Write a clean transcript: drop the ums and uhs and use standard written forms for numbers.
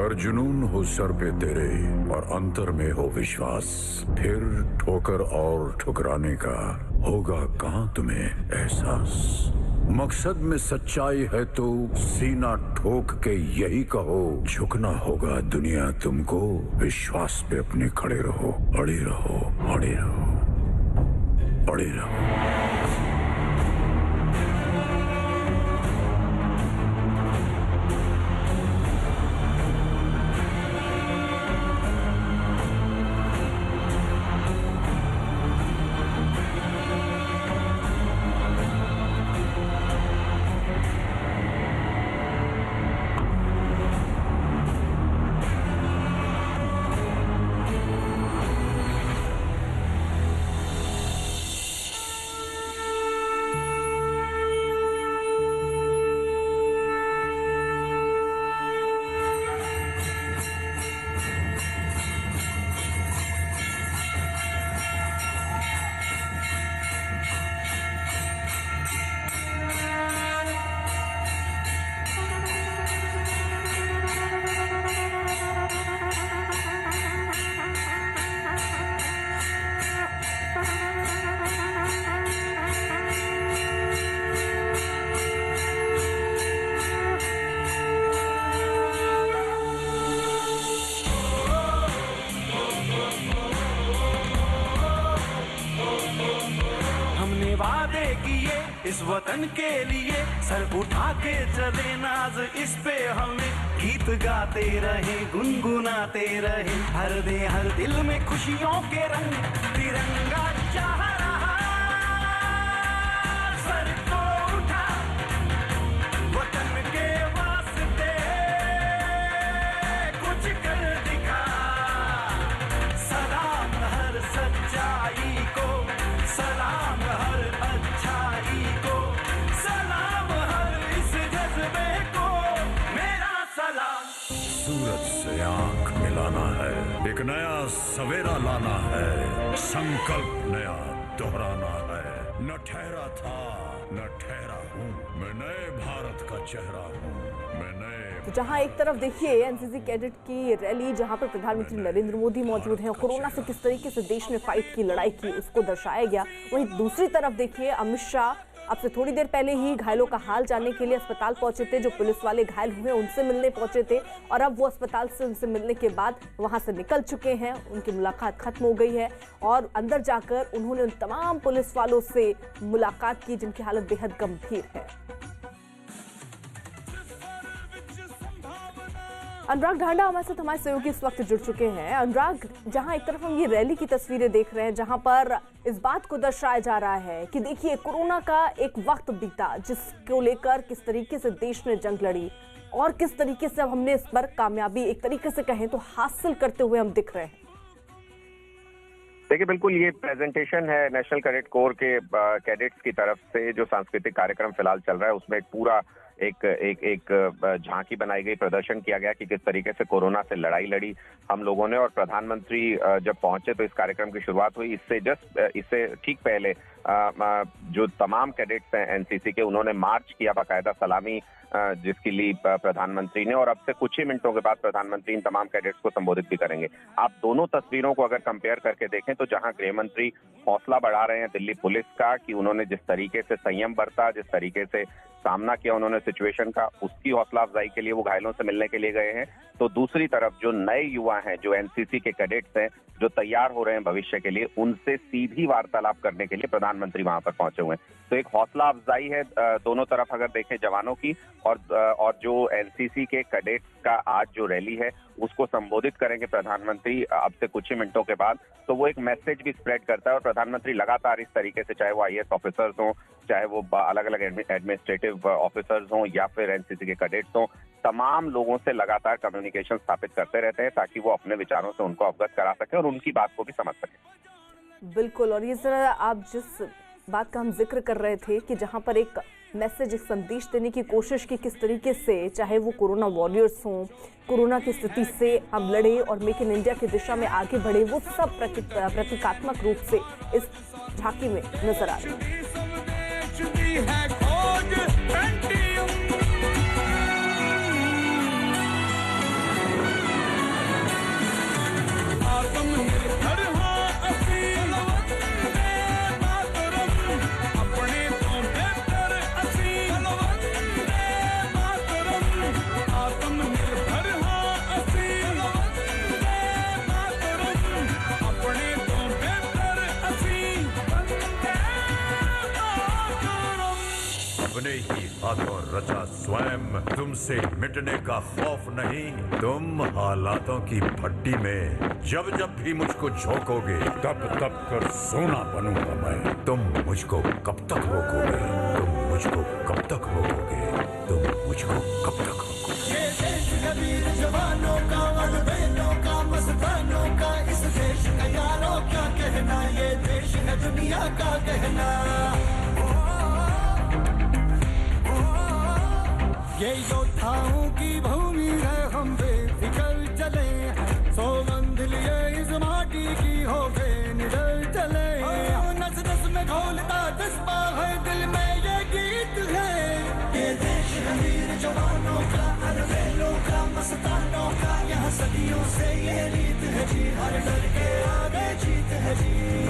अगर जुनून हो सर पे तेरे और अंतर में हो विश्वास, फिर ठोकर और ठुकराने का होगा कहाँ तुम्हें एहसास। मकसद में सच्चाई है तो सीना ठोक के यही कहो, झुकना होगा दुनिया तुमको, विश्वास पे अपने खड़े रहो, अड़े रहो, अड़े रहो, अड़े रहो। वादे किए इस वतन के लिए, सर उठा के चले नाज इस पे हमें, गीत गाते रहे गुनगुनाते रहे, हर दे हर दिल में खुशियों के रंग, तिरंगा चाह रहा सर को उठा वतन के वास्ते कुछ कर दिखा। सलाम हर सच्चाई को, सलाम हर अच्छाई को, सलाम हर इस जज्बे को, मेरा सलाम। सूरज से आंख मिलाना है, एक नया सवेरा लाना है, संकल्प नया दोहराना है। न ठहरा था न ठहरा हूँ, मैं नए भारत का चेहरा हूँ, मैं नए। तो जहां एक तरफ देखिए एनसीसी कैडेट की रैली, जहां पर प्रधानमंत्री नरेंद्र मोदी मौजूद हैं, कोरोना से किस तरीके से देश ने फाइट की, लड़ाई की, उसको दर्शाया गया। वहीं दूसरी तरफ देखिए अमित शाह अब से थोड़ी देर पहले ही घायलों का हाल जानने के लिए अस्पताल पहुंचे थे। जो पुलिस वाले घायल हुए उनसे मिलने पहुंचे थे और अब वो अस्पताल से उनसे मिलने के बाद वहां से निकल चुके हैं। उनकी मुलाकात खत्म हो गई है और अंदर जाकर उन्होंने उन तमाम पुलिस वालों से मुलाकात की जिनकी हालत बेहद गंभीर है। अनुराग ढांडा हमारे साथ हमारे सहयोगी इस वक्त जुड़ चुके हैं। अनुराग, जहां एक तरफ हम ये रैली की तस्वीरें देख रहे हैं जहां पर इस बात को दर्शाया जा रहा है कि देखिए कोरोना का एक वक्त बीता जिसको लेकर किस तरीके से देश ने जंग लड़ी और किस तरीके से अब हमने इस पर कामयाबी एक तरीके से कहें तो हासिल करते हुए हम दिख रहे हैं। देखिए, बिल्कुल ये प्रेजेंटेशन है नेशनल कैडेट कोर के कैडेट्स की तरफ से। जो सांस्कृतिक कार्यक्रम फिलहाल चल रहा है उसमें एक पूरा एक झांकी बनाई गई, प्रदर्शन किया गया कि किस तरीके से कोरोना से लड़ाई लड़ी हम लोगों ने। और प्रधानमंत्री जब पहुंचे तो इस कार्यक्रम की शुरुआत हुई। इससे ठीक पहले जो तमाम कैडेट्स हैं एनसीसी के, उन्होंने मार्च किया, बाकायदा सलामी जिसकी ली प्रधानमंत्री ने। और अब से कुछ ही मिनटों के बाद प्रधानमंत्री इन तमाम कैडेट्स को संबोधित भी करेंगे। आप दोनों तस्वीरों को अगर कंपेयर करके देखें तो जहां गृह मंत्री हौसला बढ़ा रहे हैं दिल्ली पुलिस का कि उन्होंने जिस तरीके से संयम बरता, जिस तरीके से सामना किया उन्होंने सिचुएशन का, उसकी हौसला अफजाई के लिए वो घायलों से मिलने के लिए गए हैं। तो दूसरी तरफ जो नए युवा हैं, जो एनसीसी के कैडेट्स हैं, जो तैयार हो रहे हैं भविष्य के लिए, उनसे सीधी वार्तालाप करने के लिए प्रधानमंत्री वहां पर पहुंचे हुए हैं। तो एक हौसला अफजाई है दोनों तरफ अगर देखें जवानों की। और जो एनसीसी के कैडेट्स का आज जो रैली है उसको संबोधित करेंगे प्रधानमंत्री अब से कुछ ही मिनटों के बाद। तो वो एक मैसेज भी स्प्रेड करता है और प्रधानमंत्री लगातार इस तरीके से, चाहे वो आईएएस ऑफिसर्स हों, चाहे वो अलग अलग एडमिनिस्ट्रेटिव ऑफिसर्स हों या फिर एनसीसी के कैडेट्स हों, तमाम लोगों से लगातार कम्युनिकेशन स्थापित करते रहते हैं ताकि वो अपने विचारों से उनको अवगत करा सके और उनकी बात को भी समझ सके। बिल्कुल, और ये जरा आप जिस बात का हम जिक्र कर रहे थे कि जहां पर एक मैसेज, एक संदेश देने की कोशिश की किस तरीके से, चाहे वो कोरोना वॉरियर्स हों, कोरोना की स्थिति से हम लड़े और मेक इन इंडिया की दिशा में आगे बढ़े, वो सब प्रतीकात्मक रूप से इस झांकी में नजर आ रही है। अपने ही हाथों रचा स्वयं, तुमसे मिटने का खौफ नहीं। तुम हालातों की भट्टी में जब जब भी मुझको झोंकोगे, तब तब कर सोना बनूंगा मैं। तुम मुझको कब तक रोकोगे? तुम मुझको कब तक रोकोगे? तुम मुझको कब तक रोकोगे? ये देश कबीर जवानों का, अलबेलों का, मस्तानों का, इस देश का यारों क्या कहना, ये देश है दुनिया का कहना। ये योद्धाओं की भूमि है, हम बेफिक्र चले, सौ मंजिल ये इस माटी की हो गए निडर चले। नस नस में घोलता जज्बा है, दिल में ये गीत है। ये देश है वीर जवानों का, अलबेलों का, मस्तानों का, यहाँ सदियों से ये रीत है जी, हर डर के आगे जीत है जी।